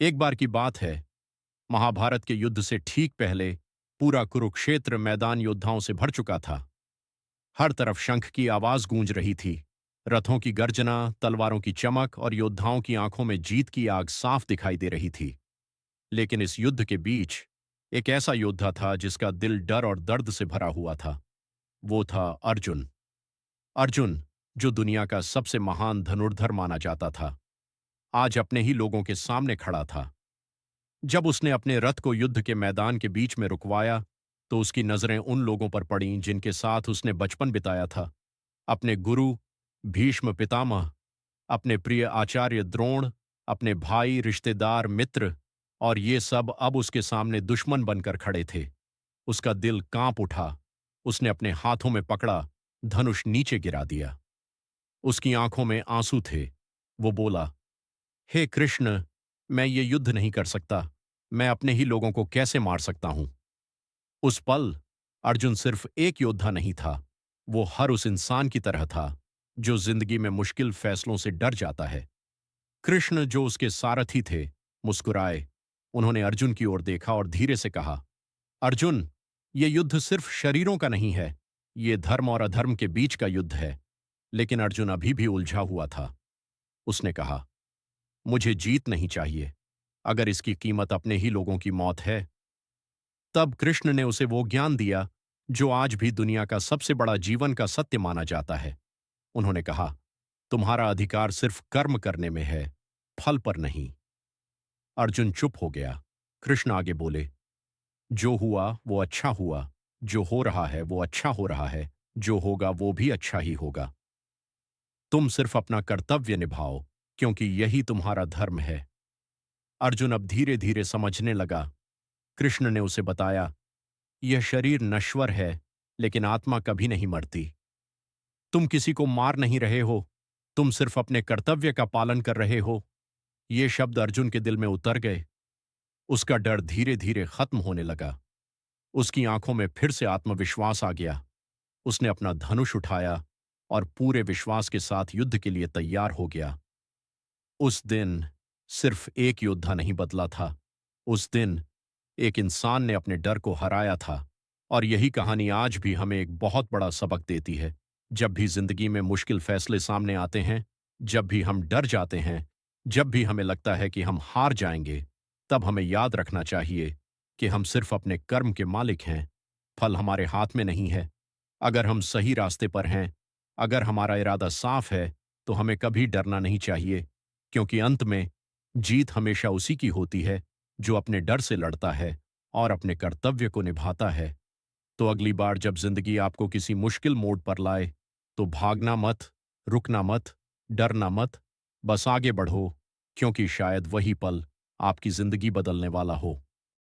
एक बार की बात है, महाभारत के युद्ध से ठीक पहले पूरा कुरुक्षेत्र मैदान योद्धाओं से भर चुका था। हर तरफ शंख की आवाज गूंज रही थी। रथों की गर्जना, तलवारों की चमक और योद्धाओं की आंखों में जीत की आग साफ दिखाई दे रही थी। लेकिन इस युद्ध के बीच एक ऐसा योद्धा था जिसका दिल डर और दर्द से भरा हुआ था। वो था अर्जुन। अर्जुन, जो दुनिया का सबसे महान धनुर्धर माना जाता था, आज अपने ही लोगों के सामने खड़ा था। जब उसने अपने रथ को युद्ध के मैदान के बीच में रुकवाया, तो उसकी नजरें उन लोगों पर पड़ीं जिनके साथ उसने बचपन बिताया था। अपने गुरु भीष्म पितामह, अपने प्रिय आचार्य द्रोण, अपने भाई, रिश्तेदार, मित्र, और ये सब अब उसके सामने दुश्मन बनकर खड़े थे। उसका दिल कांप उठा। उसने अपने हाथों में पकड़ा धनुष नीचे गिरा दिया। उसकी आंखों में आंसू थे। वो बोला, हे कृष्ण, मैं ये युद्ध नहीं कर सकता। मैं अपने ही लोगों को कैसे मार सकता हूं? उस पल अर्जुन सिर्फ एक योद्धा नहीं था, वो हर उस इंसान की तरह था जो जिंदगी में मुश्किल फैसलों से डर जाता है। कृष्ण, जो उसके सारथी थे, मुस्कुराए। उन्होंने अर्जुन की ओर देखा और धीरे से कहा, अर्जुन, ये युद्ध सिर्फ शरीरों का नहीं है, ये धर्म और अधर्म के बीच का युद्ध है। लेकिन अर्जुन अभी भी उलझा हुआ था। उसने कहा, मुझे जीत नहीं चाहिए, अगर इसकी कीमत अपने ही लोगों की मौत है। तब कृष्ण ने उसे वो ज्ञान दिया जो आज भी दुनिया का सबसे बड़ा जीवन का सत्य माना जाता है। उन्होंने कहा, तुम्हारा अधिकार सिर्फ कर्म करने में है, फल पर नहीं। अर्जुन चुप हो गया। कृष्ण आगे बोले, जो हुआ वो अच्छा हुआ, जो हो रहा है वो अच्छा हो रहा है, जो होगा वो भी अच्छा ही होगा। तुम सिर्फ अपना कर्तव्य निभाओ, क्योंकि यही तुम्हारा धर्म है। अर्जुन अब धीरे धीरे समझने लगा। कृष्ण ने उसे बताया, यह शरीर नश्वर है, लेकिन आत्मा कभी नहीं मरती। तुम किसी को मार नहीं रहे हो, तुम सिर्फ अपने कर्तव्य का पालन कर रहे हो। ये शब्द अर्जुन के दिल में उतर गए। उसका डर धीरे धीरे खत्म होने लगा। उसकी आंखों में फिर से आत्मविश्वास आ गया। उसने अपना धनुष उठाया और पूरे विश्वास के साथ युद्ध के लिए तैयार हो गया। उस दिन सिर्फ एक योद्धा नहीं बदला था, उस दिन एक इंसान ने अपने डर को हराया था। और यही कहानी आज भी हमें एक बहुत बड़ा सबक देती है। जब भी जिंदगी में मुश्किल फैसले सामने आते हैं, जब भी हम डर जाते हैं, जब भी हमें लगता है कि हम हार जाएंगे, तब हमें याद रखना चाहिए कि हम सिर्फ अपने कर्म के मालिक हैं। फल हमारे हाथ में नहीं है। अगर हम सही रास्ते पर हैं, अगर हमारा इरादा साफ है, तो हमें कभी डरना नहीं चाहिए, क्योंकि अंत में जीत हमेशा उसी की होती है जो अपने डर से लड़ता है और अपने कर्तव्य को निभाता है। तो अगली बार जब जिंदगी आपको किसी मुश्किल मोड़ पर लाए, तो भागना मत, रुकना मत, डरना मत, बस आगे बढ़ो, क्योंकि शायद वही पल आपकी जिंदगी बदलने वाला हो।